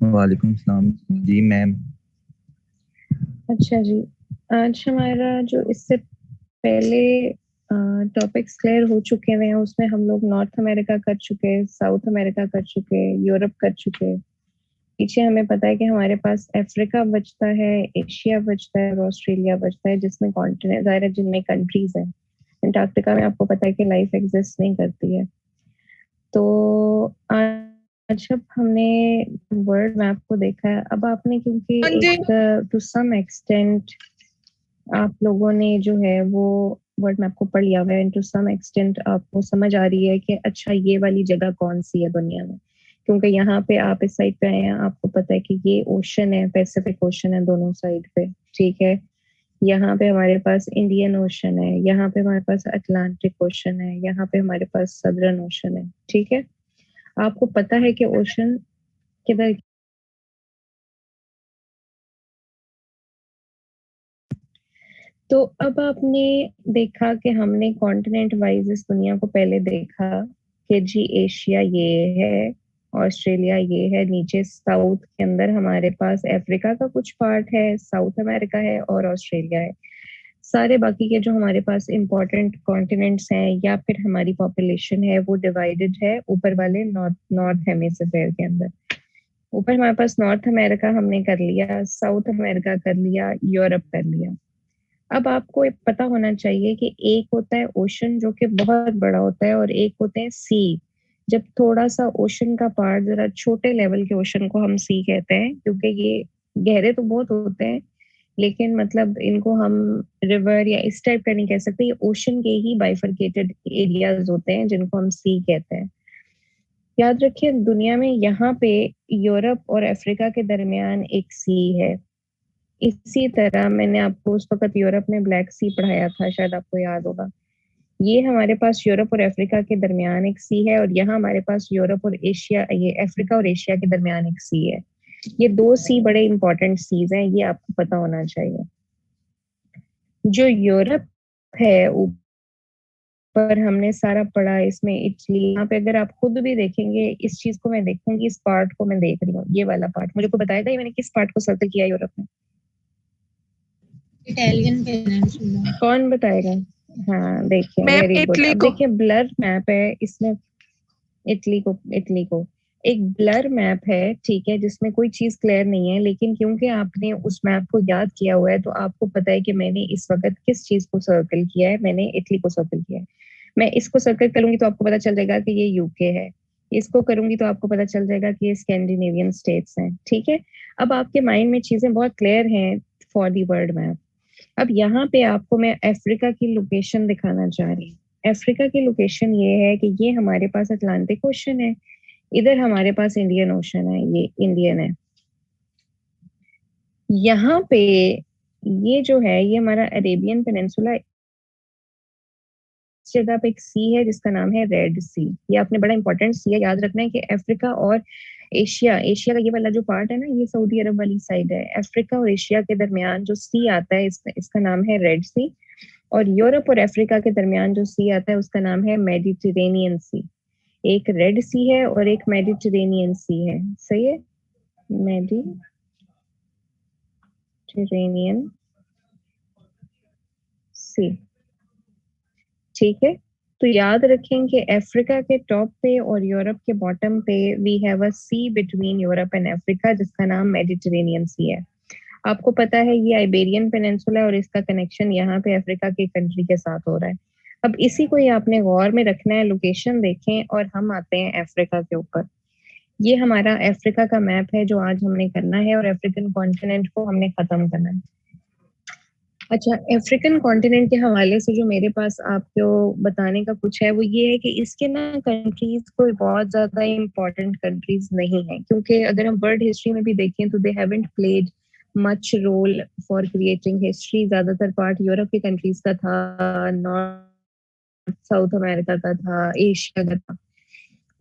वालेकुम सलाम जी मैम। अच्छा जी। आज हमारा जो इससे पहले टॉपिक्स क्लियर हो चुके हैं उसमें हम लोग नॉर्थ अमेरिका कर चुके, साउथ अमेरिका कर चुके, यूरोप कर चुके। पीछे हमें पता है कि हमारे पास अफ्रीका बचता है, एशिया बचता है और ऑस्ट्रेलिया बचता है, जिसमें कॉन्टिनेंट ज़ाहिर है, जिनमें कंट्रीज हैं। अंटार्कटिका में आपको पता है कि लाइफ एग्जिस्ट नहीं करती है। तो आज जब हमने वर्ल्ड मैप को देखा है, अब आपने क्योंकि हाँ जी। एक टू सम एक्सटेंट आप लोगों ने जो है वो वर्ल्ड मैप को पढ़ लिया हुआ है, टू सम एक्सटेंट आपको समझ आ रही है कि अच्छा ये वाली जगह कौन सी है दुनिया में, क्योंकि यहाँ पे आप इस साइड पे आए हैं, आपको पता है कि ये ओशन है, पैसिफिक ओशन है दोनों साइड पे, ठीक है। यहाँ पे हमारे पास इंडियन ओशन है, यहाँ पे हमारे पास अटलांटिक ओशन है, यहाँ पे हमारे पास सदर्न ओशन है, ठीक है। आपको पता है कि ओशन किधर। तो अब आपने देखा कि हमने कॉन्टिनेंट वाइज इस दुनिया को पहले देखा कि जी एशिया ये है, ऑस्ट्रेलिया ये है, नीचे साउथ के अंदर हमारे पास अफ्रीका का कुछ पार्ट है, साउथ अमेरिका है और ऑस्ट्रेलिया है। सारे बाकी के जो हमारे पास इंपॉर्टेंट कॉन्टिनेंट्स हैं या फिर हमारी पॉपुलेशन है वो डिवाइडेड है ऊपर वाले नॉर्थ नॉर्थ हेमिस्फीयर के अंदर। ऊपर हमारे पास नॉर्थ अमेरिका हमने कर लिया, साउथ अमेरिका कर लिया, यूरोप कर लिया। अब आपको एक पता होना चाहिए कि एक होता है ओशन जो कि बहुत बड़ा होता है और एक होते हैं सी। जब थोड़ा सा ओशन का पार्ट, जरा छोटे लेवल के ओशन को हम सी कहते हैं, क्योंकि ये गहरे तो बहुत होते हैं लेकिन मतलब इनको हम रिवर या इस टाइप का नहीं कह सकते, ये ओशन के ही बाइफरकेटेड एरियाज होते हैं जिनको हम सी कहते हैं। याद रखिए दुनिया में यहाँ पे यूरोप और अफ्रीका के दरमियान एक सी है। इसी तरह मैंने आपको उस वक्त यूरोप में ब्लैक सी पढ़ाया था, शायद आपको याद होगा। ये हमारे पास यूरोप और अफ्रीका के दरमियान एक सी है और यहाँ हमारे पास यूरोप और एशिया, ये अफ्रीका और एशिया के दरमियान एक सी है। ये दो सी बड़े इंपॉर्टेंट सीज हैं, ये आपको पता होना चाहिए। जो यूरोप है ऊपर हमने सारा पढ़ा, इसमें इटली, यहाँ पे अगर आप खुद भी देखेंगे इस चीज को, मैं देखूंगी इस पार्ट को, मैं देख रही हूँ ये वाला पार्ट, मुझे को बताएगा ये मैंने किस पार्ट को सर्कल किया यूरोप में? Italian peninsula. कौन बताएगा? हाँ देखिए, मैम वेरी गुड। इटली अब को। देखिए ब्लर मैप है इसमें, इटली को एक ब्लर मैप है, ठीक है, जिसमें कोई चीज क्लियर नहीं है, लेकिन क्योंकि आपने उस मैप को याद किया हुआ है तो आपको पता है कि मैंने इस वक्त किस चीज को सर्कल किया है, मैंने इटली को सर्कल किया है। मैं इसको सर्कल करूंगी तो आपको पता चल जाएगा कि ये यूके है, इसको करूंगी तो आपको पता चल जाएगा कि ये स्कैंडिनेवियन स्टेट्स हैं, ठीक है। अब आपके माइंड में चीजें बहुत क्लियर हैं फॉर दी वर्ल्ड मैप। अब यहाँ पे आपको मैं अफ्रीका की लोकेशन दिखाना चाह रही हूँ। अफ्रीका की लोकेशन ये है कि ये हमारे पास अटलांटिक ओशन है, इधर हमारे पास इंडियन ओशन है, ये इंडियन है। यहाँ पे ये जो है ये हमारा अरेबियन पेनिनसुला, इस जगह पे एक सी है जिसका नाम है रेड सी। ये आपने बड़ा इंपॉर्टेंट सी है, याद रखना है कि अफ्रीका और एशिया, एशिया का ये वाला जो पार्ट है ना, ये सऊदी अरब वाली साइड है। अफ्रीका और एशिया के दरमियान जो सी आता है इसका नाम है रेड सी। और यूरोप और अफ्रीका के दरमियान जो सी आता है उसका नाम है मेडिटेरेनियन सी। एक रेड सी है और एक मेडिटेरेनियन सी है, सही है, मेडिटेरेनियन सी, ठीक है। तो याद रखें कि अफ्रीका के टॉप पे और यूरोप के बॉटम पे we have a sea between Europe and Africa जिसका नाम मेडिटेरेनियन सी है। आपको पता है ये आइबेरियन पेनिनसुला है और इसका कनेक्शन यहाँ पे अफ्रीका के कंट्री के साथ हो रहा है। अब इसी को ही आपने गौर में रखना है, लोकेशन देखें और हम आते हैं अफ्रीका के ऊपर। ये हमारा अफ्रीका का मैप है जो आज हमने करना है और अफ्रीकन कॉन्टिनेंट को हमने खत्म करना है। अच्छा, अफ्रीकन कॉन्टिनेंट के हवाले से जो मेरे पास आपको बताने का कुछ है वो ये है कि इसके ना कंट्रीज कोई बहुत ज्यादा इम्पोर्टेंट कंट्रीज नहीं है, क्योंकि अगर हम वर्ल्ड हिस्ट्री में भी देखें तो they haven't played much role for creating history. ज्यादातर पार्ट यूरोप के कंट्रीज का था, नॉर्थ साउथ अमेरिका का था, एशिया का था।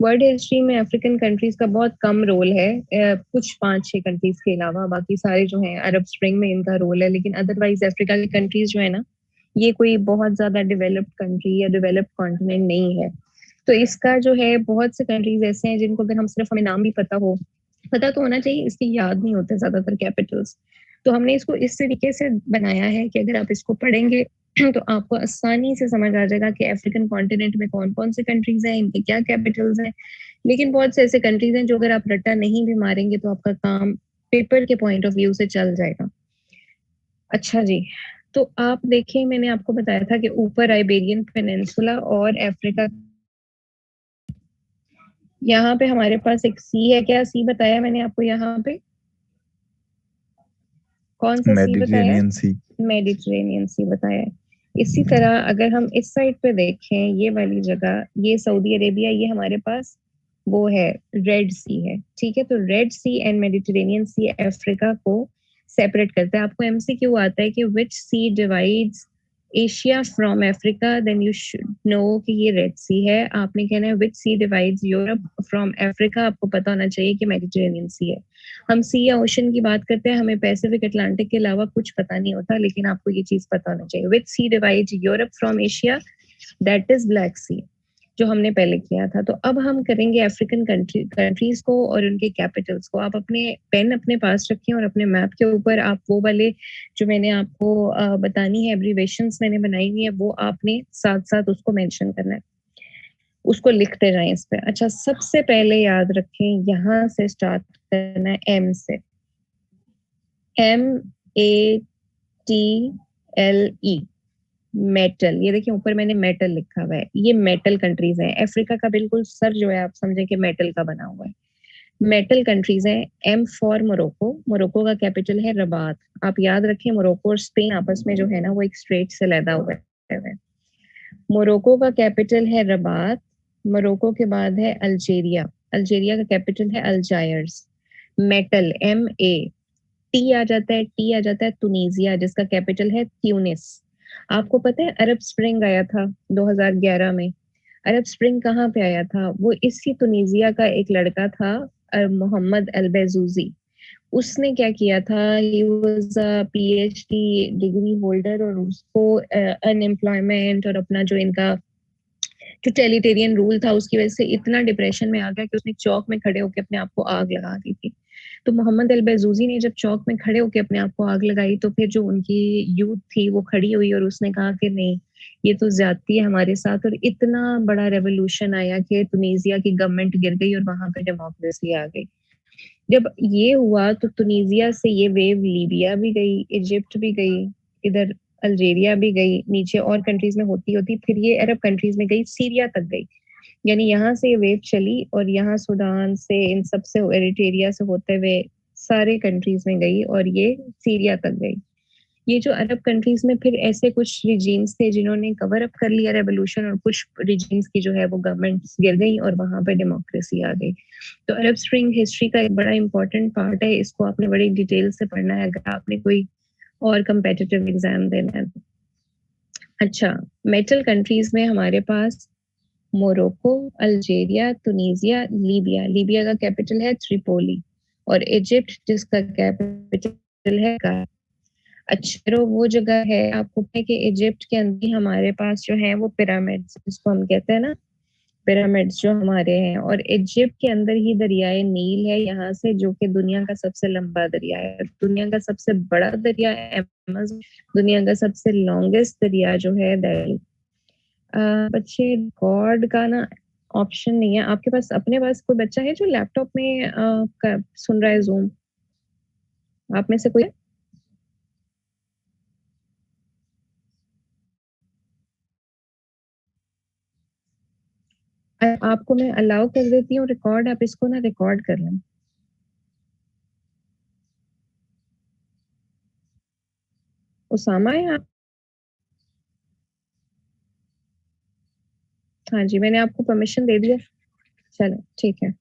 वर्ल्ड हिस्ट्री में अफ्रीकन कंट्रीज का बहुत कम रोल है, कुछ 5-6 कंट्रीज के अलावा बाकी सारे जो हैं, अरब स्प्रिंग में इनका रोल है, लेकिन अदरवाइज अफ्रीका की कंट्रीज जो है ना, ये कोई बहुत ज्यादा डेवलप्ड कंट्री या डेवलप्ड कॉन्टिनेंट नहीं है। तो इसका जो है बहुत से कंट्रीज ऐसे हैं जिनको अगर हम सिर्फ हमें नाम भी पता हो पता तो होना चाहिए, इसकी याद नहीं होते ज्यादातर कैपिटल्स। तो हमने इसको इस तरीके से बनाया है कि अगर आप इसको पढ़ेंगे तो आपको आसानी से समझ आ जाएगा कि अफ्रीकन कॉन्टिनेंट में कौन कौन से कंट्रीज हैं, इनके क्या कैपिटल्स हैं। लेकिन बहुत से ऐसे कंट्रीज हैं जो अगर आप रट्टा नहीं भी मारेंगे तो आपका काम पेपर के पॉइंट ऑफ व्यू से चल जाएगा। अच्छा जी, तो आप देखिए मैंने आपको बताया था कि ऊपर आइबेरियन पेनिनसुला और अफ्रीका, यहाँ पे हमारे पास एक सी है। क्या सी बताया मैंने आपको? यहाँ पे कौन सा सी बताया? मेडिटेरेनियन सी। मेडिटेरेनियन सी बताया है। इसी तरह अगर हम इस साइड पे देखें, ये वाली जगह, ये सऊदी अरेबिया, ये हमारे पास वो है, रेड सी है। ठीक है, तो Red Sea and Mediterranean Sea Africa को सेपरेट करता है। आपको एमसीक्यू आता है कि which sea divides Asia from Africa, then you should know कि ये रेड सी है। आपने कहना है which sea divides Europe from Africa, आपको पता होना चाहिए कि मेडिटेरेनियन सी है। हम सी या ओशन की बात करते हैं, हमें पैसिफिक अटलांटिक के अलावा कुछ पता नहीं होता, लेकिन आपको ये चीज पता होना चाहिए। Which sea divides Europe from Asia, that is Black Sea, जो हमने पहले किया था। तो अब हम करेंगे अफ्रीकन कंट्रीज को और उनके कैपिटल्स को। आप अपने पेन अपने पास रखें और अपने मैप के ऊपर आप वो वाले जो मैंने आपको बतानी है, एब्रीवेशंस मैंने बनाई हुई है, वो आपने साथ साथ उसको मेंशन करना है, उसको लिखते जाएं इस पे। अच्छा, सबसे पहले याद रखें, यहाँ से स्टार्ट करना है, एम से। METL, metal. ये देखिए ऊपर मैंने मेटल लिखा हुआ है, ये मेटल कंट्रीज हैं। अफ्रीका का बिल्कुल सर जो है आप समझे कि मेटल का बना हुआ है। मेटल कंट्रीज हैं। एम फॉर मोरक्को, मोरक्को का कैपिटल है रबात। आप याद रखें मोरक्को और स्पेन आपस में जो है ना वो एक स्ट्रेट से लदा हुआ है। मोरक्को का कैपिटल है रबात। मोरक्को के बाद है अल्जीरिया, अल्जीरिया का कैपिटल है अल्जायर्स। मेटल टी आ जाता है, टी आ जाता है तुनीजिया, जिसका कैपिटल है ट्यूनिस। आपको पता है अरब स्प्रिंग आया था 2011 में। अरब स्प्रिंग कहाँ पे आया था? वो इसी तुनीजिया का एक लड़का था, मोहम्मद अल-बेजूजी। उसने क्या किया था, he was a PhD degree holder, और उसको अनएम्प्लॉयमेंट और अपना जो इनका टोटलिटेरियन रूल था उसकी वजह से इतना डिप्रेशन में आ गया कि उसने चौक में खड़े होकर अपने आप को आग लगा दी थी। तो मोहम्मद अल बेजूजी ने जब चौक में खड़े होकर अपने आप को आग लगाई, तो फिर जो उनकी यूथ थी वो खड़ी हुई और उसने कहा कि नहीं, ये तो ज्यादती है हमारे साथ। और इतना बड़ा रेवोल्यूशन आया कि तुनीजिया की गवर्नमेंट गिर गई और वहां पे डेमोक्रेसी आ गई। जब ये हुआ तो तुनीजिया से ये वेव लीबिया भी गई, इजिप्ट भी गई, इधर अल्जीरिया भी गई, नीचे और कंट्रीज में होती होती फिर ये अरब कंट्रीज में गई, सीरिया तक गई। यानी यहाँ से ये वेव चली और यहाँ सूडान से, इन सब से, एरिट्रिया से होते हुए सारे कंट्रीज में गई और ये सीरिया तक गई। ये जो अरब कंट्रीज में फिर ऐसे कुछ रिजीम्स थे जिन्होंने कवर अप कर लिया रेवोल्यूशन, और कुछ रिजीम्स की जो है वो गवर्नमेंट्स गिर गई और वहां पे डेमोक्रेसी आ गई। तो अरब स्प्रिंग हिस्ट्री का एक बड़ा इंपॉर्टेंट पार्ट है, इसको आपने बड़ी डिटेल से पढ़ना है अगर आपने कोई और कंपेटिटिव एग्जाम देना है। अच्छा, मेटल कंट्रीज में हमारे पास Morocco, Algeria, Tunisia, Libya. Libya का कैपिटल है त्रिपोली, और इजिप्ट जिसका कैपिटल है कायरो। अच्छा, तो वो जगह है, आपको पता है कि इजिप्ट के अंदर ही हमारे पास जो है वो पिरामिड्स, जिसको हम कहते हैं ना, पिरामिड्स जो हमारे हैं। और इजिप्ट के अंदर ही दरियाए नील है यहाँ से, जो कि दुनिया का सबसे लंबा दरिया है। दुनिया का सबसे बड़ा दरिया अमेज़न, दुनिया का सबसे लॉन्गेस्ट दरिया जो है बच्चे रिकॉर्ड का ना ऑप्शन नहीं है आपके पास। अपने पास कोई बच्चा है जो लैपटॉप में सुन रहा है जूम? आप में से कोई है? आपको मैं अलाउ कर देती हूँ रिकॉर्ड, आप इसको ना रिकॉर्ड कर लें। उसामा है आप? हाँ जी, मैंने आपको परमिशन दे दिया। चलो ठीक है।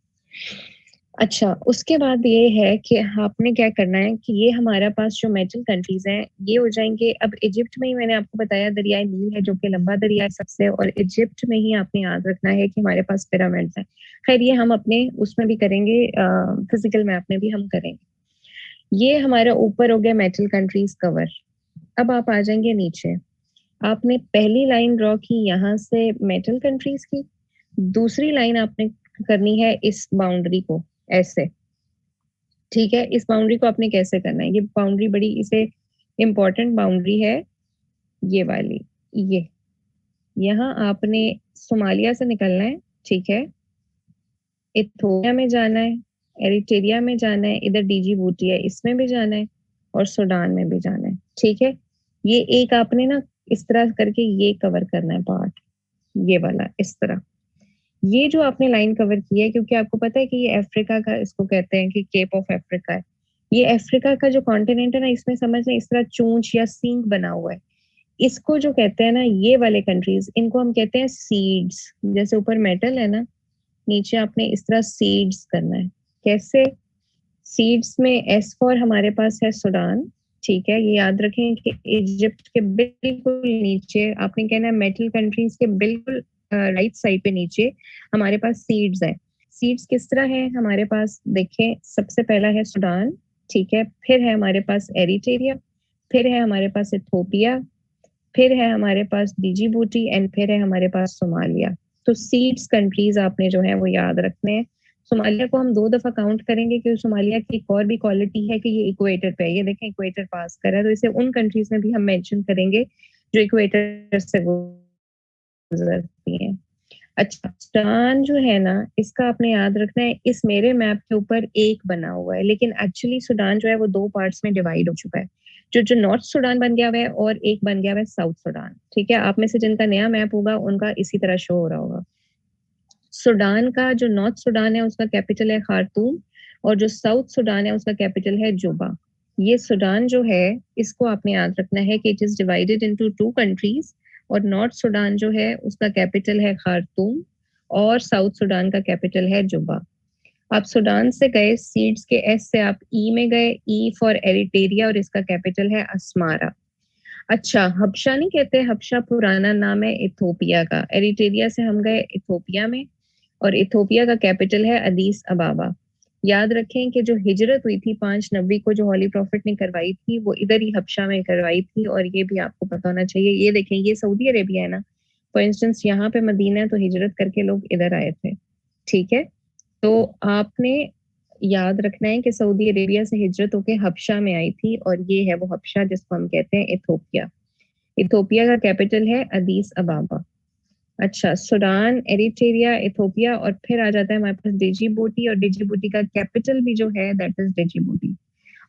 अच्छा, उसके बाद ये है कि आपने क्या करना है कि ये हमारा पास जो मेटल कंट्रीज हैं ये हो जाएंगे। अब इजिप्ट में ही मैंने आपको बताया दरियाए नील है, जो कि लंबा दरिया है सबसे, और इजिप्ट में ही आपने याद रखना है कि हमारे पास पिरामिड्स हैं। खैर ये हम अपने उसमें भी करेंगे, फिजिकल मैप में भी हम करेंगे। ये हमारा ऊपर हो गया मेटल कंट्रीज कवर। अब आप आ जाएंगे नीचे। आपने पहली लाइन ड्रॉ की यहाँ से मेटल कंट्रीज की, दूसरी लाइन आपने करनी है इस बाउंड्री को ऐसे, ठीक है, इस बाउंड्री को आपने कैसे करना है, ये बाउंड्री बड़ी इसे इम्पोर्टेंट बाउंड्री है, ये वाली, ये यहाँ आपने सोमालिया से निकलना है, ठीक है, इथोपिया में जाना है, एरिट्रिया में जाना है, इधर डिजिबूटी है इसमें भी जाना है, और सूडान में भी जाना है, ठीक है। ये एक आपने ना इस तरह करके ये कवर करना है पार्ट, ये वाला इस तरह। ये जो आपने लाइन कवर की है, क्योंकि आपको पता है कि ये अफ्रीका का, इसको कहते हैं कि केप ऑफ अफ्रीका है, ये अफ्रीका का जो कॉन्टिनेंट है ना, इसमें समझ लें इस तरह चूंच या सींग बना हुआ है, इसको जो कहते हैं ना, ये वाले कंट्रीज, इनको हम कहते हैं सीड्स। जैसे ऊपर मेटल है ना, नीचे आपने इस तरह सीड्स करना है। कैसे? सीड्स में एस फॉर हमारे पास है सूडान, ठीक है, ये याद रखें कि इजिप्ट के बिल्कुल नीचे आपने कहना है मेटल कंट्रीज के बिल्कुल राइट साइड पे नीचे हमारे पास सीड्स है। सीड्स किस तरह है हमारे पास, देखें, सबसे पहला है सूडान, ठीक है, फिर है हमारे पास एरिट्रिया, फिर है हमारे पास इथोपिया, फिर है हमारे पास डिजिबूटी, एंड फिर है हमारे पास सोमालिया। तो सीड्स कंट्रीज आपने जो है वो याद रखने हैं। सोमालिया को हम 2 दफा काउंट करेंगे, क्योंकि सोमालिया की एक और भी क्वालिटी है कि ये इक्वेटर पे है, ये देखें इक्वेटर पास कर रहा है, तो इसे उन कंट्रीज में भी हम मेंशन करेंगे जो इक्वेटर से गुजरती हैं। अच्छा, सूडान जो है ना, इसका आपने याद रखना है, इस मेरे मैप के ऊपर एक बना हुआ है, लेकिन एक्चुअली सूडान जो है वो 2 पार्ट्स में डिवाइड हो चुका है। जो नॉर्थ सूडान बन गया हुआ है और एक बन गया हुआ है साउथ सूडान, ठीक है। आप में से जिनका नया मैप होगा उनका इसी तरह शो हो रहा होगा। सूडान का जो नॉर्थ सूडान है उसका कैपिटल है खार्तूम, और जो साउथ सूडान है उसका कैपिटल है जुबा। ये सूडान जो है, इसको आपने याद रखना है कि it is divided into 2 countries, और नॉर्थ सूडान जो है उसका कैपिटल है खार्तूम, और साउथ सूडान का कैपिटल है जुबा। आप सूडान से गए, सीड्स के एस से आप ई में गए, ई फॉर एरिटेरिया, और इसका कैपिटल है अस्मारा। अच्छा, हबशा नहीं कहते, हबशा पुराना नाम है इथोपिया का। एरिटेरिया से हम गए इथोपिया में, और इथोपिया का कैपिटल है अदीस अबाबा। याद रखें कि जो हिजरत हुई थी 5 नबी को, जो हॉली प्रॉफिट ने करवाई थी, वो इधर ही हबशा में करवाई थी, और ये भी आपको पता होना चाहिए। ये देखें, ये सऊदी अरेबिया है ना, फॉर इंस्टेंस यहाँ पे मदीना है, तो हिजरत करके लोग इधर आए थे, ठीक है। तो आपने याद रखना है कि सऊदी अरेबिया से हिजरत होके हबशा में आई थी, और ये है वो हबशा जिसको हम कहते हैं इथोपिया। इथोपिया का कैपिटल है अदीस अबाबा। अच्छा, सूडान, एरिट्रिया, इथोपिया, और फिर आ जाता है हमारे पास डिजिबूटी, और डिजिबूटी का कैपिटल भी जो है दैट इज डिजिबूटी।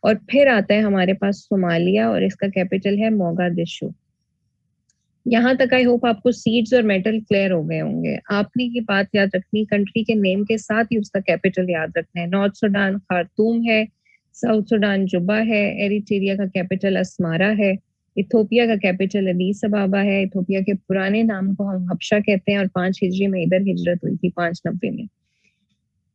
और फिर आता है हमारे पास सोमालिया, और इसका कैपिटल है मोगादिशु। यहाँ तक आई होप आपको सीड्स और मेटल क्लियर हो गए होंगे। आपने ये बात याद रखनी, कंट्री के नेम के साथ ही उसका कैपिटल याद रखना है। नॉर्थ सूडान खार्तूम है, साउथ सूडान जुबा है, एरिट्रिया का कैपिटल अस्मारा है, इथोपिया का कैपिटल अदीस अबाबा है। इथोपिया के पुराने नाम को हम हबशा कहते हैं, और 5 हिजरी में इधर हिजरत हुई थी 590 में।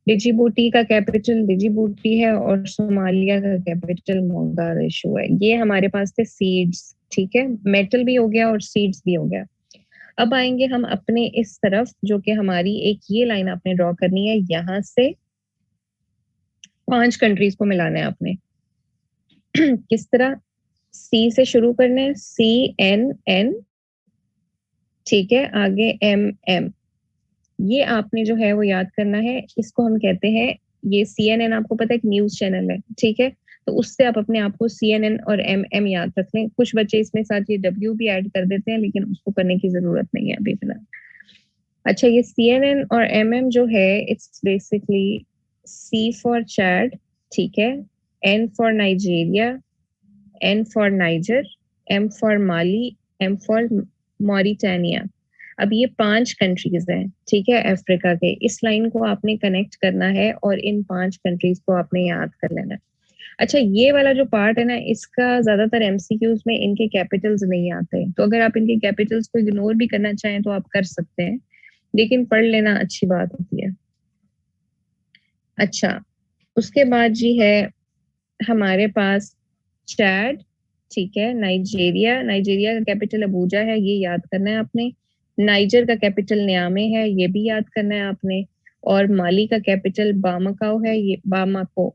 डिजिबूटी का कैपिटल डिजिबूटी है, और सोमालिया का कैपिटल मोगादिशु है। ये हमारे पास थे सीड्स, ठीक है, मेटल भी हो गया और सीड्स भी हो गया। अब आएंगे हम अपने इस तरफ, जो कि हमारी एक ये लाइन आपने ड्रॉ करनी है, यहाँ से 5 कंट्रीज को मिलाना है आपने। किस तरह? सी से शुरू करना है, CNN, ठीक है, आगे MM। ये आपने जो है वो याद करना है, इसको हम कहते हैं, ये CNN आपको पता है एक न्यूज चैनल है, ठीक है, तो उससे आप अपने आप को CNN और MM याद रख लें। कुछ बच्चे इसमें साथ ये W भी ऐड कर देते हैं, लेकिन उसको करने की जरूरत नहीं है अभी फिलहाल। अच्छा, ये CNN और MM जो है, it's basically C for Chad, ठीक है, N for Nigeria, N for niger, M for Mali, M for Mauritania. अब ये 5 कंट्रीज हैं, ठीक है, अफ्रीका के। इस लाइन को आपने कनेक्ट करना है, और इन 5 कंट्रीज को आपने याद कर लेना है। अच्छा, ये वाला जो पार्ट है ना, इसका ज्यादातर MCQs में इनके कैपिटल्स नहीं आते, तो अगर आप इनके कैपिटल्स को इग्नोर भी करना चाहें तो आप कर सकते हैं, लेकिन पढ़ लेना अच्छी बात होती है। अच्छा, उसके बाद जी है हमारे पास चैड, ठीक है, नाइजीरिया, नाइजीरिया का कैपिटल अबूजा है, ये याद करना है आपने। नाइजर का कैपिटल नियामे है, ये भी याद करना है आपने। और माली का कैपिटल बामाकाओ है, ये बामाको,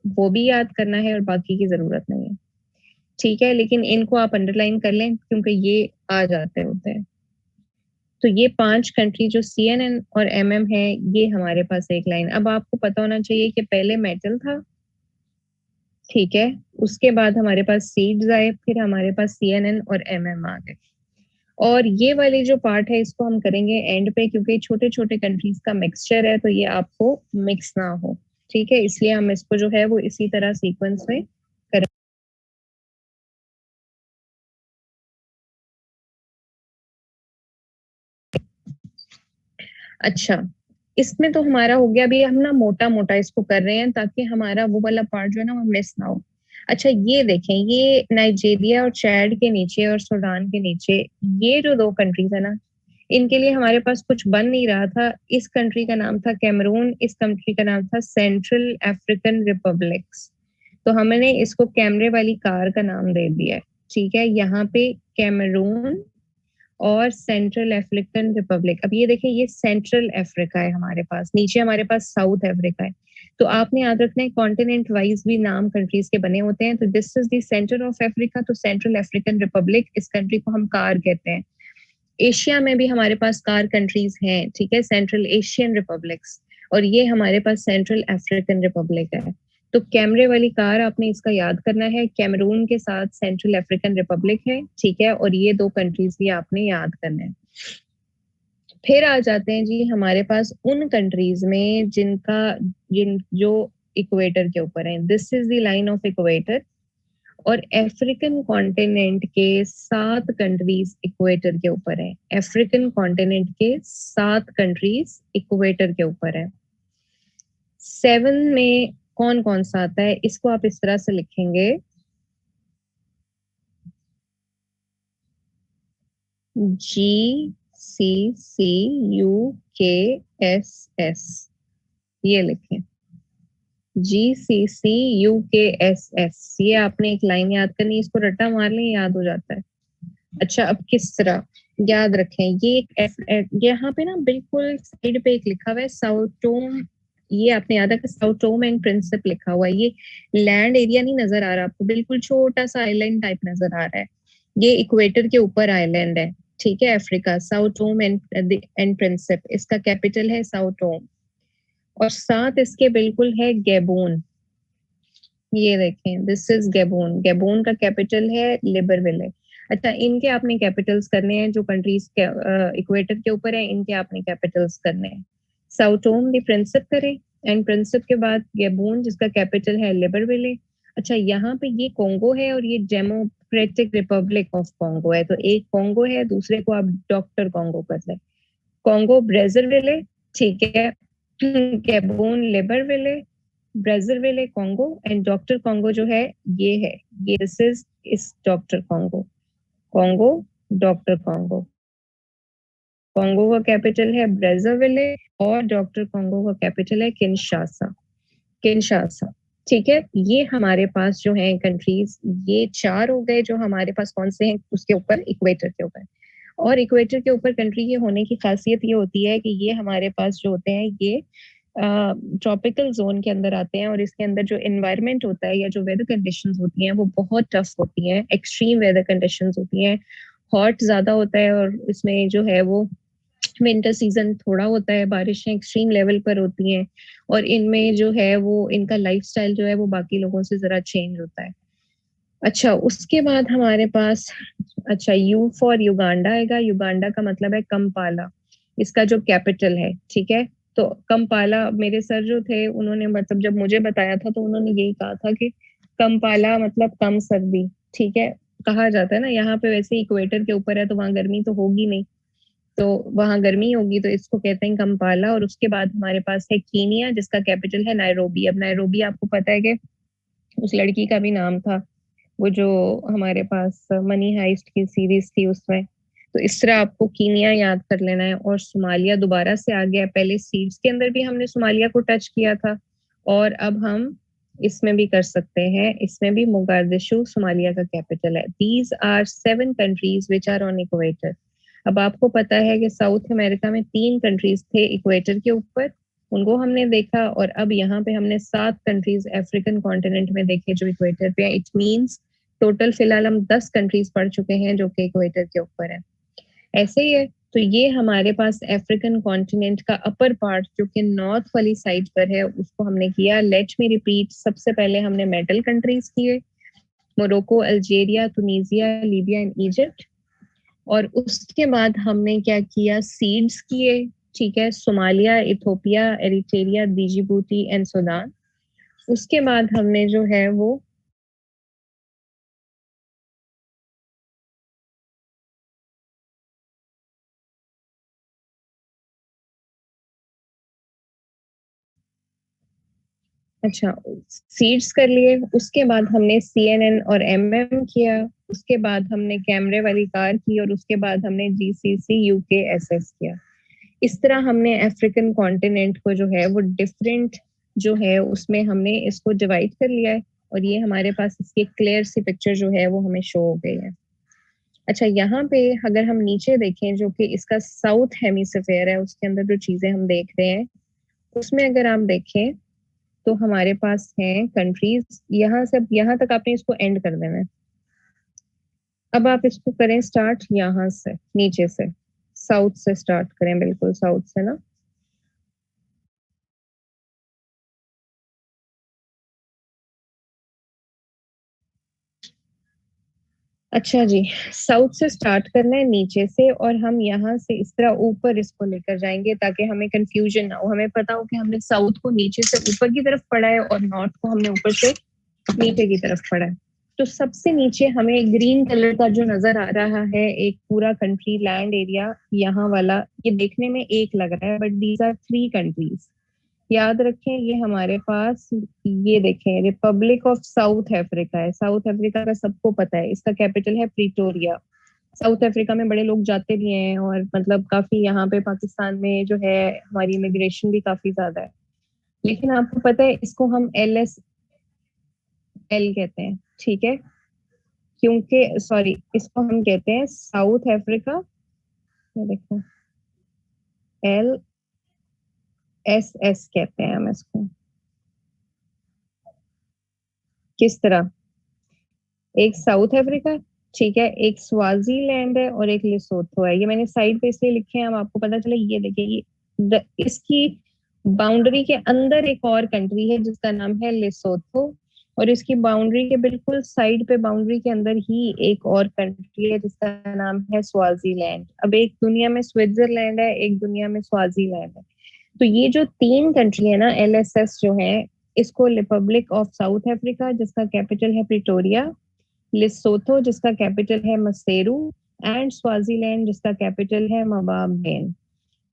वो भी याद करना है, और बाकी की जरूरत नहीं है, ठीक है, लेकिन इनको आप अंडरलाइन कर लें क्योंकि ये आ जाते होते हैं। तो ये 5 कंट्री जो CNN और MM है, ये हमारे पास एक लाइन। अब आपको पता होना चाहिए कि पहले मेटल था, ठीक है, उसके बाद हमारे पास सीड्स आए, फिर हमारे पास CNN और MM आ गए। और ये वाले जो पार्ट है इसको हम करेंगे एंड पे, क्योंकि छोटे छोटे कंट्रीज का मिक्सचर है, तो ये आपको मिक्स ना हो। ठीक है, इसलिए हम इसको जो है वो इसी तरह सीक्वेंस में करें। अच्छा, इसमें तो हमारा हो गया, अभी हम ना मोटा मोटा इसको कर रहे हैं ताकि हमारा वो वाला पार्ट जो है ना वो मिस ना हो। अच्छा, ये देखें, ये नाइजीरिया और चैड के नीचे और सूडान के नीचे, ये जो दो कंट्रीज है ना, इनके लिए हमारे पास कुछ बन नहीं रहा था। इस कंट्री का नाम था कैमरून, इस कंट्री का नाम था सेंट्रल अफ्रीकन रिपब्लिक्स। तो हमने इसको कैमरे वाली कार का नाम दे दिया है। ठीक है, यहाँ पे कैमरून और सेंट्रल अफ्रीकन रिपब्लिक। अब ये देखिए, ये सेंट्रल अफ्रीका है हमारे पास, नीचे हमारे पास साउथ अफ्रीका है। तो आपने याद रखना है कॉन्टिनेंट वाइज भी नाम कंट्रीज के बने होते हैं। तो this is the centre of Africa, तो सेंट्रल अफ्रीकन रिपब्लिक, इस कंट्री को हम कार कहते हैं। एशिया में भी हमारे पास कार कंट्रीज हैं, ठीक है, सेंट्रल एशियन रिपब्लिक्स, और ये हमारे पास सेंट्रल अफ्रीकन रिपब्लिक है। तो कैमरे वाली कार आपने इसका याद करना है, कैमरून के साथ सेंट्रल अफ्रीकन रिपब्लिक है, ठीक है, और ये दो कंट्रीज भी आपने याद करना है। फिर आ जाते हैं जी हमारे पास उन कंट्रीज में जिन जो इक्वेटर के ऊपर है। This is the line of equator, और अफ्रीकन कॉन्टिनेंट के 7 कंट्रीज इक्वेटर के ऊपर है। अफ्रीकन कॉन्टिनेंट के 7 कंट्रीज इक्वेटर के ऊपर है। 7 में कौन कौन सा आता है, इसको आप इस तरह से लिखेंगे, GCCUKSS, ये लिखें, GCCUKSS। ये आपने एक लाइन याद करनी, इसको रट्टा मार लें, याद हो जाता है। अच्छा, अब किस तरह याद रखें, ये यहाँ पे ना बिल्कुल साइड पे एक लिखा हुआ है साउथ टोम, ये आपने याद रखा, साउथ टोम एंड प्रिंसिप लिखा हुआ है। ये लैंड एरिया नहीं नजर आ रहा आपको, बिल्कुल छोटा सा आइलैंड टाइप नजर आ रहा है। ये इक्वेटर के ऊपर आइलैंड है, ठीक है, Africa, South Tome and Principe, इसका कैपिटल है साउथ टोम, और साथ इसके बिल्कुल है गैबोन। ये देखें, दिस इज गैबोन, गैबोन का कैपिटल है लिबरविले। अच्छा, इनके आपने कैपिटल्स करने हैं, जो कंट्रीज के इक्वेटर के ऊपर है इनके आपने कैपिटल्स करने हैं। साउटोम दी प्रिंसिप करें, एंड प्रिंसिप के बाद गैबोन जिसका कैपिटल है लिबरविले। अच्छा, यहाँ पे ये कोंगो है और ये डेमोक्रेटिक रिपब्लिक ऑफ कोंगो है, तो एक कोंगो है, दूसरे को आप डॉक्टर कोंगो कर लें, कोंगो ब्रेजरविले, ठीक है, Gabon Libreville, Brazzaville Congo, and doctor Congo जो है ये है, ये this is doctor Congo, Congo doctor Congo. Congo का कैपिटल है ब्राजीविले और डॉक्टर कोंगो का कैपिटल है किनशासा, किनशासा। ठीक है, ये हमारे पास जो है कंट्रीज, ये 4 हो गए जो हमारे पास कौन से हैं उसके ऊपर, इक्वेटर के ऊपर। और इक्वेटर के ऊपर कंट्री के होने की खासियत ये होती है कि ये हमारे पास जो होते हैं ये ट्रॉपिकल जोन के अंदर आते हैं, और इसके अंदर जो एनवायरनमेंट होता है या जो वेदर कंडीशंस होती हैं वो बहुत टफ होती हैं, एक्सट्रीम वेदर कंडीशंस होती हैं, हॉट ज्यादा होता है, और इसमें जो है वो विंटर सीजन थोड़ा होता है, बारिशें एक्सट्रीम लेवल पर होती हैं, और इनमें जो है वो इनका लाइफस्टाइल जो है वो बाकी लोगों से जरा चेंज होता है। अच्छा, उसके बाद हमारे पास, अच्छा, यू फॉर युगांडा आएगा, युगांडा का मतलब है कंपाला, इसका जो कैपिटल है, ठीक है। तो कंपाला, मेरे सर जो थे उन्होंने मतलब जब मुझे बताया था तो उन्होंने यही कहा था कि कंपाला मतलब कम सर्दी, ठीक है, कहा जाता है ना, यहाँ पे वैसे इक्वेटर के ऊपर है तो वहां गर्मी तो होगी नहीं, तो वहां गर्मी होगी, तो इसको कहते हैं कंपाला। और उसके बाद हमारे पास है कीनिया जिसका कैपिटल है नायरोबी। अब नायरोबी आपको पता है कि उस लड़की का भी नाम था, वो जो हमारे पास मनी हाइस्ट की सीरीज थी उसमें। तो इस तरह आपको कीनिया याद कर लेना है। और सोमालिया दोबारा से आ गया, पहले सीड्स के अंदर भी हमने सोमालिया को टच किया था, और अब हम इसमें भी कर सकते हैं, इसमें भी मोगादिशु सोमालिया का कैपिटल है। These are 7 countries which are on equator. अब आपको पता है कि साउथ अमेरिका में 3 कंट्रीज थे इक्वेटर के ऊपर, उनको हमने देखा, और अब यहाँ पे हमने 7 कंट्रीज अफ्रीकन कॉन्टिनेंट में देखे जो इक्वेटर पे है। इट मींस टोटल फिलहाल हम 10 कंट्रीज पढ़ चुके हैं जो कि इक्वेटर के ऊपर है। ऐसे ही है, तो ये हमारे पास अफ्रीकन कॉन्टिनेंट का अपर पार्ट जो कि नॉर्थ वाली साइड पर है उसको हमने किया। लेट मी रिपीट, सबसे पहले हमने मेटल कंट्रीज किए, Morocco, Algeria, Tunisia, Libya and Egypt. और उसके बाद हमने क्या किया, सीड्स किए, ठीक है, Somalia, Ethiopia, Eritrea, Djibouti and Sudan. उसके बाद हमने जो है वो अच्छा सीड्स कर लिए। उसके बाद हमने CNN और MM किया। उसके बाद हमने कैमरे वाली कार की और उसके बाद हमने GCC UKSS किया। इस तरह हमने अफ्रीकन कॉन्टिनेंट को जो है वो डिफरेंट जो है उसमें हमने इसको डिवाइड कर लिया है। और ये हमारे पास इसकी क्लियर सी पिक्चर जो है वो हमें शो हो गई है। अच्छा, यहाँ पे अगर हम नीचे देखें जो कि इसका साउथ हेमिस्फेयर है, उसके अंदर जो चीजें हम देख रहे हैं उसमें अगर आप देखें तो हमारे पास हैं कंट्रीज। यहाँ से यहाँ तक आपने इसको एंड कर देना है। अब आप इसको करें स्टार्ट यहाँ से, नीचे से, साउथ से स्टार्ट करें, बिल्कुल साउथ से ना। अच्छा जी, साउथ से स्टार्ट करना है नीचे से, और हम यहाँ से इस तरह ऊपर इसको लेकर जाएंगे ताकि हमें कंफ्यूजन ना हो। हमें पता हो कि हमने साउथ को नीचे से ऊपर की तरफ पढ़ा है और नॉर्थ को हमने ऊपर से नीचे की तरफ पढ़ा है। तो सबसे नीचे हमें ग्रीन कलर का जो नजर आ रहा है एक पूरा कंट्री लैंड एरिया, यहाँ वाला, ये देखने में एक लग रहा है बट दीज आर 3 कंट्रीज। याद रखें ये हमारे पास, ये देखें, रिपब्लिक ऑफ साउथ अफ्रीका है। साउथ अफ्रीका का सबको पता है, इसका कैपिटल है प्रिटोरिया। साउथ अफ्रीका में बड़े लोग जाते भी हैं और मतलब काफी यहाँ पे पाकिस्तान में जो है हमारी इमिग्रेशन भी काफी ज्यादा है। लेकिन आपको पता है इसको हम LSL कहते हैं, ठीक है, क्योंकि सॉरी इसको हम कहते हैं साउथ अफ्रीका, ये देखो LSS कहते हैं हम इसको। किस तरह, एक साउथ अफ्रीका, ठीक है, एक स्वाजीलैंड है और एक लेसोथो है। ये मैंने साइड पे इसलिए लिखे हैं, हम आपको पता चले। ये देखिए इसकी बाउंड्री के अंदर एक और कंट्री है जिसका नाम है लेसोथो, और इसकी बाउंड्री के बिल्कुल साइड पे, बाउंड्री के अंदर ही एक और कंट्री है जिसका नाम है स्वाजीलैंड। अब एक दुनिया में स्विट्जरलैंड है, एक दुनिया में स्वाजीलैंड है। तो ये जो 3 कंट्री है ना LSS जो है, इसको रिपब्लिक ऑफ साउथ अफ्रीका जिसका कैपिटल है प्रिटोरिया, लिसोथो जिसका कैपिटल है मसेरू, एंड स्वाजीलैंड जिसका कैपिटल है मबाबेन।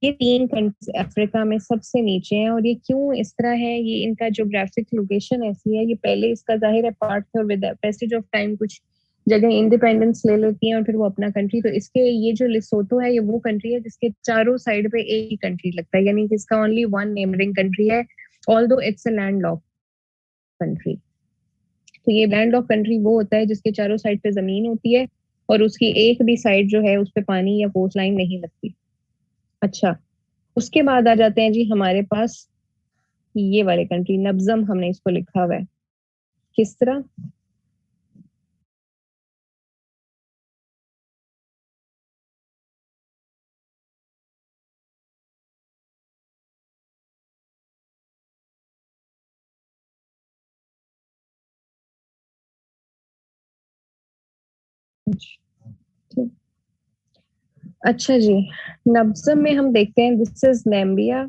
ये 3 कंट्रीज अफ्रीका में सबसे नीचे हैं। और ये क्यों इस तरह है, ये इनका ज्योग्राफिक लोकेशन ऐसी है। ये पहले इसका जाहिर है पार्ट थे और विद पैसेज ऑफ टाइम कुछ जगह इंडिपेंडेंस ले लेती हैं और फिर वो अपना कंट्री, तो इसके ये जो लिसोथो है ये वो कंट्री है जिसके चारों साइड पे एक ही कंट्री लगता है, यानी कि इसका ओनली वन नेबरिंग कंट्री है, although it's a land lock country. तो ये लैंड ऑफ कंट्री वो होता है जिसके चारों साइड पे जमीन होती है और उसकी एक भी साइड जो है उस पे पानी या कोस्ट लाइन नहीं लगती। अच्छा, उसके बाद आ जाते हैं जी हमारे पास ये वाले कंट्री, नब्जम हमने इसको लिखा हुआ है। किस तरह, अच्छा जी, नब्जम में हम देखते हैं दिस इज नाम्बिया।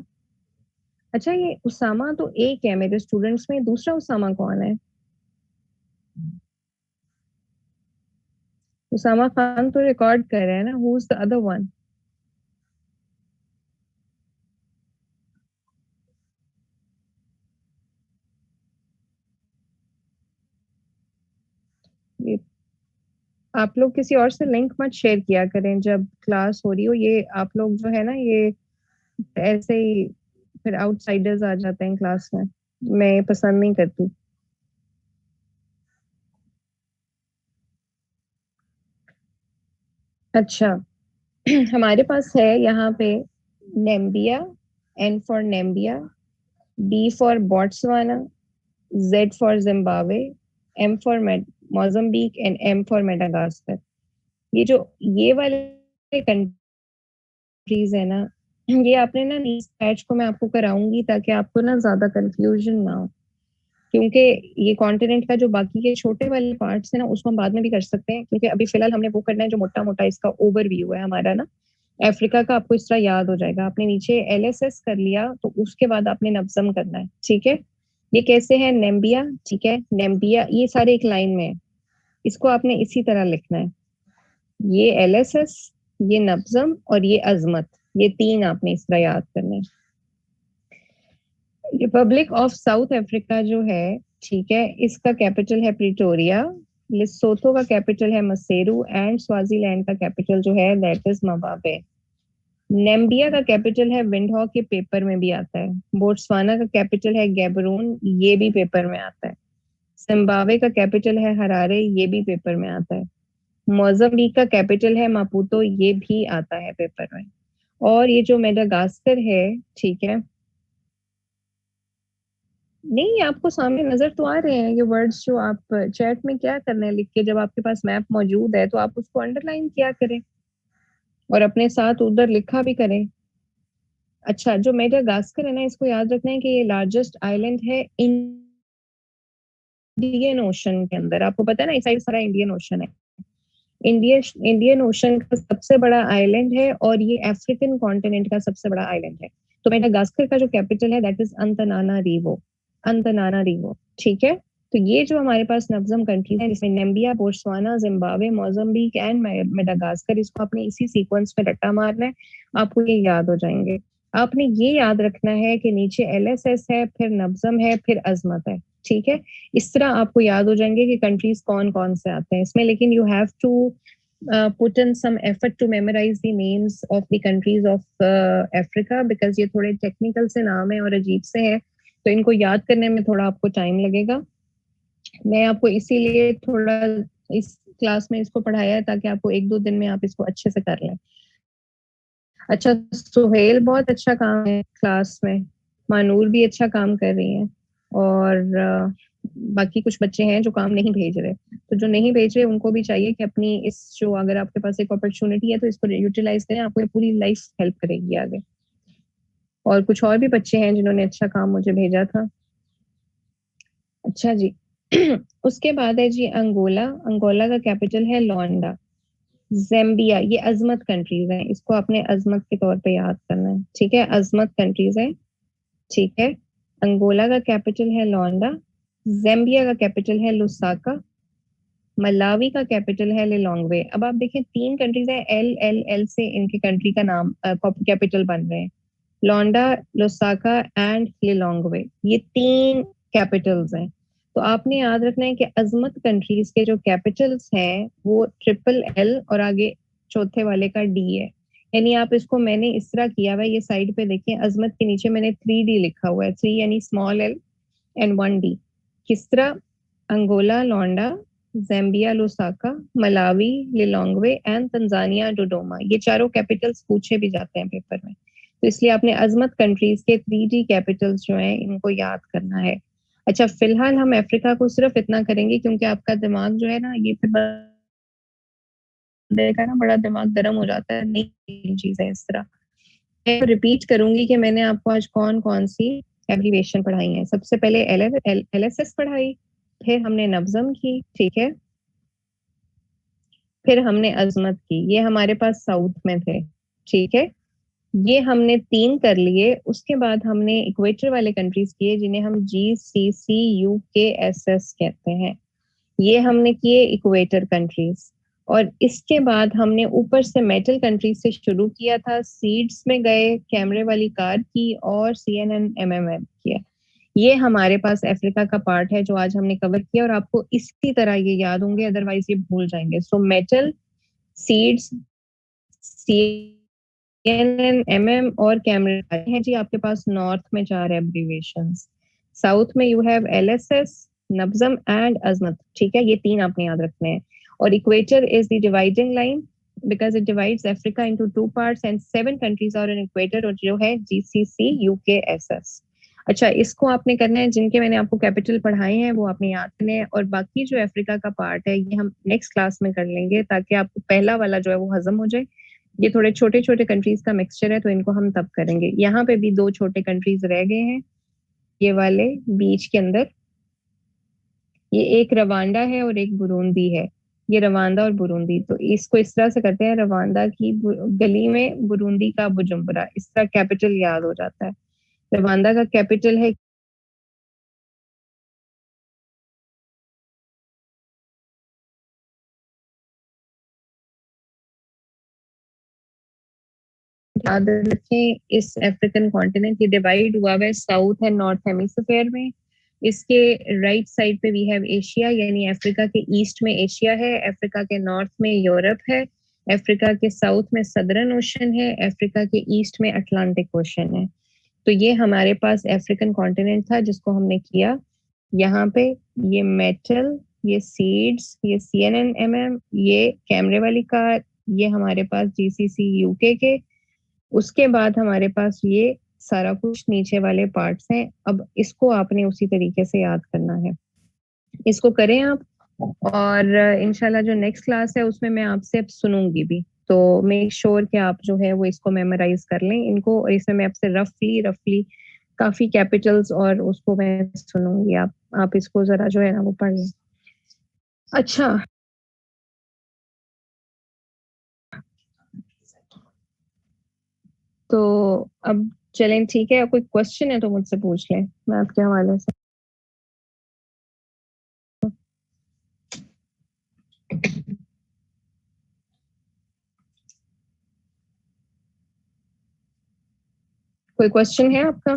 अच्छा, ये उसामा तो एक है मेरे स्टूडेंट्स में, दूसरा उसामा कौन है? उसामा खान तो रिकॉर्ड कर रहे हैं ना, who is the other one? आप लोग किसी और से लिंक मत शेयर किया करें जब क्लास हो रही हो। ये आप लोग जो है ना, ये ऐसे ही फिर आउटसाइडर्स आ जाते हैं क्लास में, मैं ये पसंद नहीं करती। अच्छा, हमारे पास है यहाँ पे Namibia, N for Namibia, B for Botswana, Z for Zimbabwe, M for Mozambique, and M for Madagascar. ये जो ये वाले कंट्रीज है ना, ये आपने ना इस बैच को मैं आपको कराऊंगी ताकि आपको ना ज्यादा कंफ्यूजन ना हो, क्योंकि ये कॉन्टिनेंट का जो बाकी के छोटे वाले पार्ट्स है ना उसको हम बाद में भी कर सकते हैं, क्योंकि अभी फिलहाल हमने वो करना है जो मोटा मोटा इसका ओवरव्यू है हमारा ना अफ्रीका का। आपको इस तरह याद हो जाएगा, आपने नीचे एलएसएस कर लिया तो उसके बाद आपने नब्जम करना है, ठीक है। ये कैसे है, नेम्बिया, ठीक है, नेम्बिया ये सारे एक लाइन में है, इसको आपने इसी तरह लिखना है, ये एलएसएस, ये नब्जम और ये अजमत, ये तीन आपने इस तरह याद करने हैं। रिपब्लिक ऑफ साउथ अफ्रीका जो है, ठीक है, इसका कैपिटल है प्रिटोरिया, लिसोथो का कैपिटल है मसेरू एंड स्वाजीलैंड का कैपिटल जो है दैट इज मबावे। नेम्बिया का कैपिटल है विंडहॉक, ये पेपर में भी आता है। बोट्सवाना का कैपिटल है गैबरून, ये भी पेपर में आता है। जिम्बाब्वे का कैपिटल है हरारे, ये भी पेपर में आता है। मोजाम्बिक का कैपिटल है मापुतो, ये भी आता है पेपर में। और ये जो मेडागास्कर है, ठीक है, नहीं आपको सामने नजर तो आ रहे हैं ये वर्ड्स, जो आप चैट में क्या करना है लिख के, जब आपके पास मैप मौजूद है तो आप उसको अंडरलाइन किया करें और अपने साथ उधर लिखा भी करें। अच्छा, जो मेडागास्कर है ना, इसको याद रखना है कि ये लार्जेस्ट आइलैंड है इंडियन ओशन के अंदर। आपको पता है ना इस साइड सारा इंडियन ओशन है। इंडियन ओशन का सबसे बड़ा आइलैंड है और ये अफ्रीकन कॉन्टिनेंट का सबसे बड़ा आइलैंड है। तो मेडागास्कर का जो कैपिटल है दैट इज अंतनानारिवो, अंतनानारिवो, ठीक है। तो ये जो हमारे पास नब्जम कंट्रीज है जिसमें Namibia, Botswana, Zimbabwe, Mozambique and Madagascar, इसको आपने इसी सीक्वेंस में रट्टा मारना है, आपको ये याद हो जाएंगे। आपने ये याद रखना है कि नीचे एलएसएस है, फिर नब्जम है, फिर अजमत है, ठीक है। इस तरह आपको याद हो जाएंगे कि कंट्रीज कौन कौन से आते हैं इसमें, लेकिन you have to put in some effort to memorize the names of the countries of Africa because ये थोड़े टेक्निकल से नाम है और अजीब से हैं, तो इनको याद करने में थोड़ा आपको टाइम लगेगा। मैं आपको इसीलिए थोड़ा इस क्लास में इसको पढ़ाया है ताकि आपको एक दो दिन में आप इसको अच्छे से कर लें। अच्छा, सुहेल बहुत अच्छा काम है क्लास में, मानूर भी अच्छा काम कर रही है, और बाकी कुछ बच्चे हैं जो काम नहीं भेज रहे, तो जो नहीं भेज रहे उनको भी चाहिए कि अपनी इस जो अगर आपके पास एक अपॉर्चुनिटी है तो इसको यूटिलाइज करें, आपको ये पूरी लाइफ हेल्प करेगी आगे। और कुछ और भी बच्चे हैं जिन्होंने अच्छा काम मुझे भेजा था। अच्छा जी उसके बाद है जी अंगोला, अंगोला का कैपिटल है लोंडा। ज़ैम्बिया, ये अजमत कंट्रीज हैं, इसको आपने अजमत के तौर पे याद करना है, ठीक है, अजमत कंट्रीज है, ठीक है। अंगोला का कैपिटल है लोंडा, ज़ैम्बिया का कैपिटल है लुसाका, मलावी का कैपिटल है लिलोंग्वे। अब आप देखें तीन कंट्रीज है, एल एल एल से इनके कंट्री का नाम कैपिटल बन रहे हैं, लोंडा, लुसाका एंड लिलोंग्वे, ये तीन कैपिटल्स हैं। तो आपने याद रखना है कि अजमत कंट्रीज के जो कैपिटल्स हैं वो ट्रिपल एल और आगे चौथे वाले का डी है, यानी आप इसको मैंने इस तरह किया हुआ है, ये साइड पे देखें, अजमत के नीचे मैंने 3D लिखा हुआ है, 3 यानी स्मॉल एल एंड 1D। किस तरह, Angola Luanda, Zambia Lusaka, Malawi Lilongwe and Tanzania Dodoma, ये चारों कैपिटल्स पूछे भी जाते हैं पेपर में, तो इसलिए आपने अजमत कंट्रीज के 3D कैपिटल्स जो हैं इनको याद करना है। अच्छा, फिलहाल हम अफ्रीका को सिर्फ इतना करेंगे क्योंकि आपका दिमाग जो है ना, ये फिर देखा ना बड़ा दिमाग गर्म हो जाता है, नई चीज है इस तरह। मैं रिपीट करूंगी कि मैंने आपको आज कौन कौन सी एब्रीविएशन पढ़ाई है। सबसे पहले एलएसएस पढ़ाई, फिर हमने नब्जम की, ठीक है, फिर हमने अजमत की, ये हमारे पास साउथ में थे, ठीक है, ये हमने 3 कर लिए। उसके बाद हमने इक्वेटर वाले कंट्रीज किए जिन्हें हम GCC UKSS कहते हैं, ये हमने किए इक्वेटर कंट्रीज। और इसके बाद हमने ऊपर से मेटल कंट्रीज से शुरू किया था, सीड्स में गए, कैमरे वाली कार की और CNNMM किया। ये हमारे पास अफ्रीका का पार्ट है जो आज हमने कवर किया और आपको इसी तरह ये याद होंगे, अदरवाइज ये भूल जाएंगे। सो मेटल, सीड्स, CNNMM और कैमरे हैं जी आपके पास नॉर्थ में 4 एब्रीविएशंस, साउथ में यू हैव LSS, नब्जम एंड अजमत, ठीक है, ये 3 आपने याद रखने हैं। और equator is the dividing line because it divides Africa into 2 parts and 7 countries are in equator, और जो है GCC UKSS। अच्छा, इसको आपने करना है, जिनके मैंने आपको कैपिटल पढ़ाए हैं वो आपने याद करने हैं, और बाकी जो अफ्रीका का पार्ट है ये हम नेक्स्ट क्लास में कर लेंगे ताकि आपको पहला वाला जो है वो हजम हो जाए। ये थोड़े छोटे छोटे कंट्रीज का मिक्सचर है, तो इनको हम तब करेंगे। यहाँ पे भी 2 छोटे कंट्रीज रह गए हैं, ये वाले बीच के अंदर, ये एक रवांडा है और एक बुरुंदी है। ये रवांडा और बुरुंदी, तो इसको इस तरह से करते हैं, रवांडा की गली में बुरुंदी का बुजुम्बरा, इस तरह कैपिटल याद हो जाता है। रवांडा का कैपिटल है याद रखें, इस अफ्रीकन कॉन्टिनेंट ये डिवाइड हुआ है साउथ एंड नॉर्थ हेमिस्फीयर में। इसके राइट साइड पे वी हैव एशिया, यानी अफ्रीका के ईस्ट में एशिया है, अफ्रीका के नॉर्थ में यूरोप है, अफ्रीका के साउथ में सदर्न ओशन है, अफ्रीका के ईस्ट में अटलांटिक ओशन है। तो ये हमारे पास अफ्रीकन कॉन्टिनेंट था जिसको हमने किया। यहाँ पे ये मेटल, ये सीड्स, ये CNNMM, ये कैमरे वाली कार, ये हमारे पास GCC UK के। उसके बाद हमारे पास ये सारा कुछ नीचे वाले पार्ट्स हैं। अब इसको आपने उसी तरीके से याद करना है, इसको करें आप। और इंशाल्लाह जो नेक्स्ट क्लास है उसमें मैं आपसे अब सुनूंगी भी, तो मेक श्योर कि आप जो है वो इसको मेमोराइज कर लें इनको, और इसमें मैं आपसे रफली रफली काफी कैपिटल्स और उसको मैं सुनूंगी। आप इसको जरा जो है ना वो पढ़ लें। अच्छा, तो अब चलें, ठीक है, कोई क्वेश्चन है तो मुझसे पूछ लें, मैं आपके हवाले से। कोई क्वेश्चन है आपका?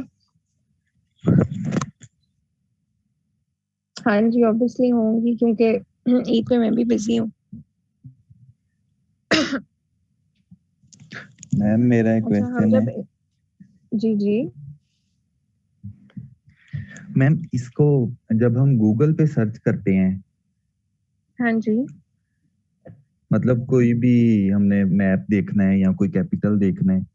हाँ जी, ऑब्वियसली होंगी, क्योंकि ईद पे मैं भी बिजी हूँ। मैम मेरा एक अच्छा, हम क्वेश्चन है। जब जी जी मैम इसको जब हम गूगल पे सर्च करते हैं, हाँ जी, मतलब कोई भी हमने मैप देखना है या कोई कैपिटल देखना है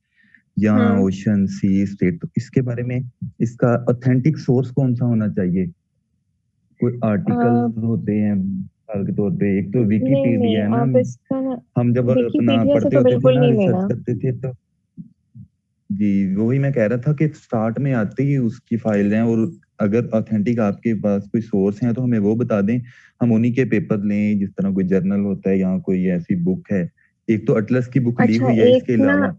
या ओशन सी स्टेट, तो इसके बारे में इसका ऑथेंटिक सोर्स कौन सा होना चाहिए? कोई आर्टिकल होते हैं मिसाल के तौर पे, एक तो नहीं विकिपीडिया है नहीं, ना। आप इसका हम जब अपना विकिपीडिया से पढ़ते तो होते थे बिल्कुल ना, नहीं रिसर्च लेना। करते थे, तो जी वही मैं कह रहा था कि स्टार्ट में आते ही उसकी फाइल हैं, और अगर ऑथेंटिक आपके पास कोई सोर्स है तो हमें वो बता दें, हम उन्हीं के पेपर लें, जिस तरह कोई जर्नल होता है या कोई ऐसी बुक है। एक तो अटलस की बुक ली अच्छा, हुई है, एक इसके ना, अलावा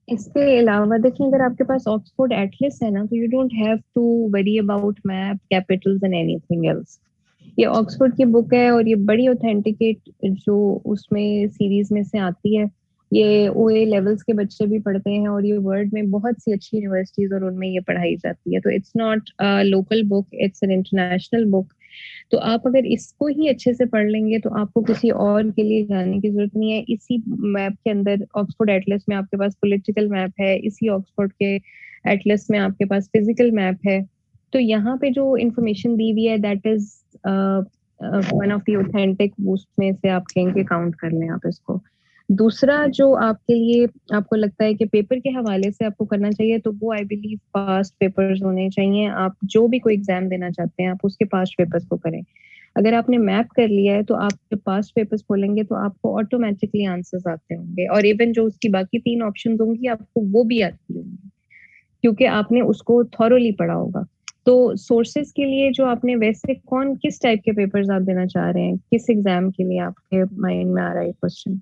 इसके अलावा देखिए, अगर आपके पास ऑक्सफोर्ड एटलस है ना, तो you don't have to worry about map, capitals and anything else. ये ऑक्सफोर्ड की बुक है और ये बड़ी ऑथेंटिकेट जो उसमें सीरीज में से आती है। ये OA लेवल्स के बच्चे भी पढ़ते हैं, और ये वर्ल्ड में बहुत सी अच्छी यूनिवर्सिटीज और उनमें ये पढ़ाई जाती है। तो it's not a local book, it's an international book. तो आप अगर इसको ही अच्छे से पढ़ लेंगे तो आपको किसी और के लिए जाने की जरूरत नहीं है। इसी मैप के अंदर, ऑक्सफोर्ड एटलस में आपके पास पॉलिटिकल मैप है, इसी ऑक्सफोर्ड के एटलस में आपके पास फिजिकल मैप है। तो यहाँ पे जो इंफॉर्मेशन दी हुई है that is one of the authentic, उसमें से आप कहीं के काउंट कर लें आप इसको। दूसरा जो आपके लिए आपको लगता है कि पेपर के हवाले से आपको करना चाहिए, तो वो आई बिलीव पास्ट पेपर्स होने चाहिए। आप जो भी कोई एग्जाम देना चाहते हैं आप उसके पास्ट पेपर्स को करें। अगर आपने मैप कर लिया है तो आप जब पास्ट पेपर्स खोलेंगे तो आपको ऑटोमेटिकली आंसर्स आते होंगे, और इवन जो उसकी बाकी 3 ऑप्शंस होंगी आपको वो भी आती होंगी, क्योंकि आपने उसको थॉरोली पढ़ा होगा। तो सोर्सेज के लिए जो आपने, वैसे कौन किस टाइप के पेपर्स आप देना चाह रहे हैं, किस एग्जाम के लिए आपके माइंड में आ रहा है क्वेश्चन?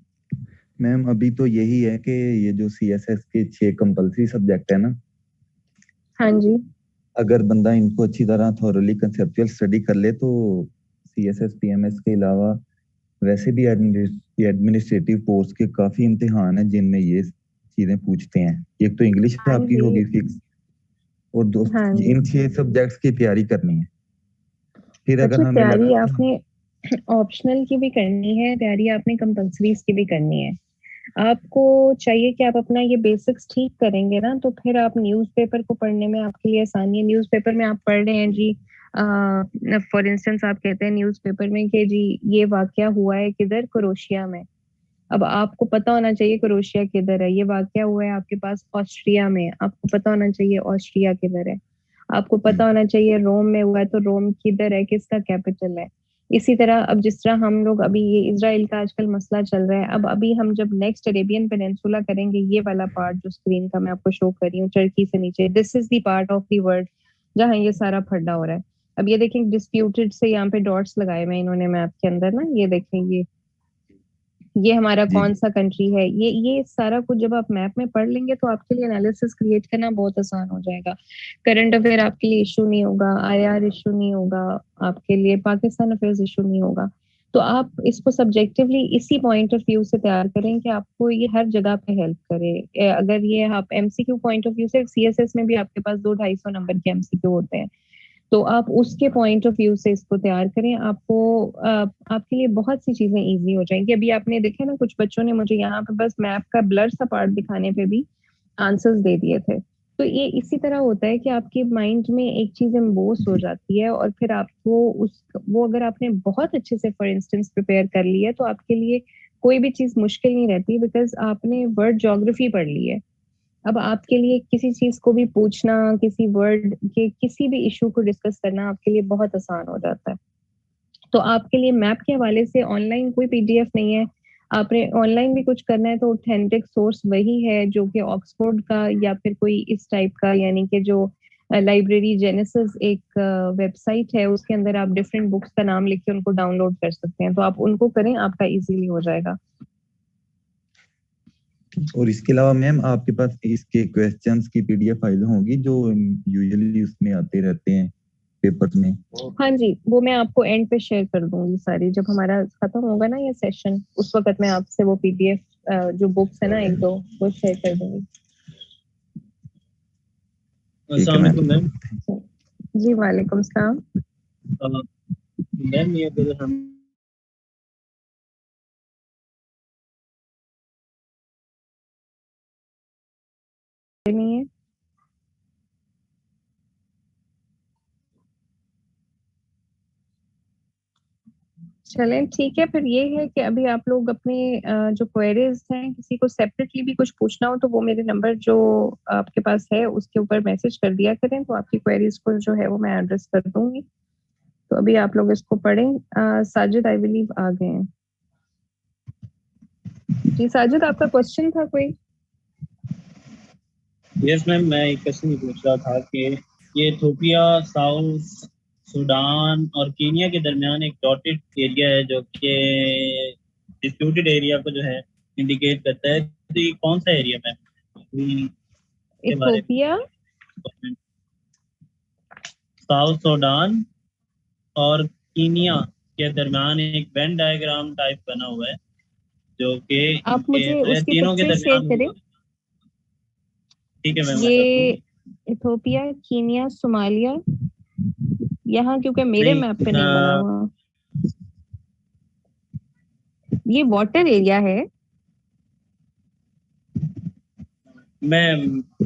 मैम अभी तो यही है कि ये जो CSS के 6 कंपलसरी सब्जेक्ट है ना, हाँ जी, अगर बंदा इनको अच्छी तरह थॉरली कंसेप्चुअल स्टडी कर ले तो CSS PMS के अलावा वैसे भी एडमिनिस्ट्रेटिव पोस्ट के काफी इम्तिहान हैं जिनमें ये चीजें पूछते हैं। एक तो इंग्लिश हाँ आपकी जी, होगी फिक्स, और हाँ जी। इन 6 सब्जेक्ट्स की तैयारी करनी है। फिर अगर अच्छा, हमें लगा तैयारी कि आपने ऑप्शनल की भी करनी है, तैयारी आपने कंपल्सरीज की भी करनी है। आपको चाहिए कि आप अपना ये बेसिक्स ठीक करेंगे ना, तो फिर आप न्यूज़पेपर को पढ़ने में आपके लिए आसानी है। न्यूज़पेपर में आप पढ़ रहे हैं जी, फॉर इंस्टेंस आप कहते हैं न्यूज़पेपर में कि जी ये वाकया हुआ है किधर, क्रोएशिया में। अब आपको पता होना चाहिए क्रोएशिया किधर है। ये वाकया हुआ है आपके पास ऑस्ट्रिया में, आपको पता होना चाहिए ऑस्ट्रिया किधर है। आपको पता होना चाहिए रोम में हुआ है, तो रोम किधर है, किसका कैपिटल है। इसी तरह अब जिस तरह हम लोग अभी ये इजराइल का आजकल मसला चल रहा है, अब अभी हम जब नेक्स्ट अरेबियन पेनिनसुला करेंगे, ये वाला पार्ट जो स्क्रीन का मैं आपको शो कर रही हूँ टर्की से नीचे, this is the part of the world जहाँ ये सारा फड्डा हो रहा है। अब ये देखें डिस्प्यूटेड से यहाँ पे डॉट्स लगाए हुए इन्होंने मैप के अंदर ना, ये देखें ये हमारा जी कौन सा कंट्री है, ये सारा कुछ जब आप मैप में पढ़ लेंगे तो आपके लिए एनालिसिस क्रिएट करना बहुत आसान हो जाएगा। करंट अफेयर आपके लिए इशू नहीं होगा, आईआर इशू नहीं होगा, आपके लिए पाकिस्तान अफेयर्स इशू नहीं होगा। तो आप इसको सब्जेक्टिवली इसी पॉइंट ऑफ व्यू से तैयार करें कि आपको ये हर जगह पे हेल्प करे। अगर ये आप एमसीक्यू पॉइंट ऑफ व्यू से, सीएसएस में भी आपके पास 200-250 नंबर के एमसीक्यू होते हैं, तो आप उसके पॉइंट ऑफ व्यू से इसको तैयार करें, आपको आपके लिए बहुत सी चीजें इजी हो जाएंगी। अभी आपने देखा ना, कुछ बच्चों ने मुझे यहाँ पे बस मैप का ब्लर सा पार्ट दिखाने पे भी आंसर्स दे दिए थे। तो ये इसी तरह होता है कि आपके माइंड में एक चीज एम्बोस हो जाती है और फिर आपको वो अगर आपने बहुत अच्छे से फॉर इंस्टेंस प्रिपेयर कर लिया तो आपके लिए कोई भी चीज मुश्किल नहीं रहती, बिकॉज आपने वर्ड ज्योग्राफी पढ़ ली है। अब आपके लिए किसी चीज को भी पूछना, किसी वर्ड के किसी भी इशू को डिस्कस करना आपके लिए बहुत आसान हो जाता है। तो आपके लिए मैप के हवाले से ऑनलाइन कोई पीडीएफ नहीं है, आपने ऑनलाइन भी कुछ करना है तो ऑथेंटिक सोर्स वही है जो कि ऑक्सफोर्ड का या फिर कोई इस टाइप का, यानी कि जो लाइब्रेरी जेनेसिस एक वेबसाइट है, उसके अंदर आप डिफरेंट बुक्स का नाम लिख के उनको डाउनलोड कर सकते हैं। तो आप उनको करें, आपका इजीली हो जाएगा। और इसके अलावा मैम आपके पास इसके क्वेश्चंस की पीडीएफ फाइल होगी जो यूजुअली उसमें आते रहते हैं पेपर में? हाँ जी, वो मैं आपको एंड पे शेयर कर दूंगी सारी, जब हमारा खत्म होगा ना ये सेशन, उस वक्त मैं आपसे वो पीडीएफ जो बुक्स है ना एक दो, वो शेयर कर दूंगी। अस्सलाम वालेकुम मैम। जी वालेकुम सलाम। मैम ये अगर हम नहीं है, चलें ठीक है। फिर ये है कि अभी आप लोग अपने जो क्वेरीज हैं, किसी को सेपरेटली भी कुछ पूछना हो तो वो मेरे नंबर जो आपके पास है उसके ऊपर मैसेज कर दिया करें, तो आपकी क्वेरीज को जो है वो मैं एड्रेस कर दूंगी। तो अभी आप लोग इसको पढ़ें। साजिद आई बिलीव आ गए हैं। जी साजिद, आपका क्वेश्चन था कोई? यस मैम, मैं एक क्वेश्चन पूछ रहा था कि ये इथियोपिया, साउथ सूडान और कीनिया के दरमियान एक डॉटेड एरिया है जो कि डिस्प्यूटेड एरिया को जो है इंडिकेट करता है, तो ये कौन सा area ma'am? Ethiopia, south Sudan और कीनिया के दरमियान एक वेन डायग्राम टाइप बना हुआ है जो कि आप मुझे उसकी तीनों के पिक्चर शेयर दरमियान। करें। ठीक है मैम, ये इथियोपिया, कीनिया, सोमालिया, यहाँ क्योंकि मेरे मैप पे नहीं बना हुआ। ये वाटर एरिया है। मैं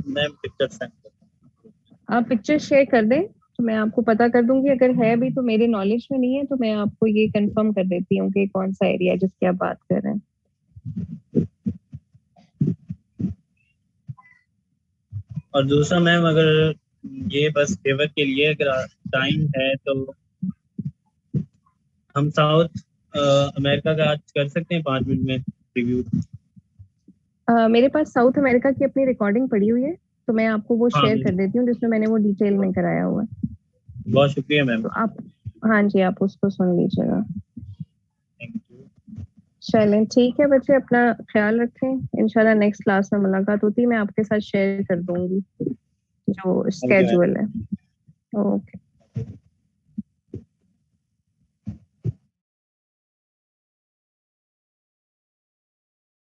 पिक्चर सेंड करता हूं। आप पिक्चर शेयर कर दें तो मैं आपको पता कर दूंगी, अगर है भी तो मेरे नॉलेज में नहीं है तो मैं आपको ये कंफर्म कर देती हूँ कि कौन सा एरिया है जिसकी आप बात कर रहे हैं। और दूसरा मैम, अगर ये बस फेवर के लिए अगर टाइम है तो हम साउथ अमेरिका का आज कर सकते हैं 5 मिनट में रिव्यू। मेरे पास साउथ अमेरिका की अपनी रिकॉर्डिंग पड़ी हुई है, तो मैं आपको वो हाँ, शेयर कर देती हूँ जिसमें मैंने वो डिटेल में कराया हुआ है। बहुत शुक्रिया मैम। तो आप, हाँ जी, आप उसको सुन लीजिएगा। Thank you. चलें ठीक है बच्चे, अपना ख्याल रखें। इंशाल्लाह नेक्स्ट क्लास में मुलाकात होती है, मैं आपके साथ शेयर कर दूंगी जो स्केड्यूल है। ओके।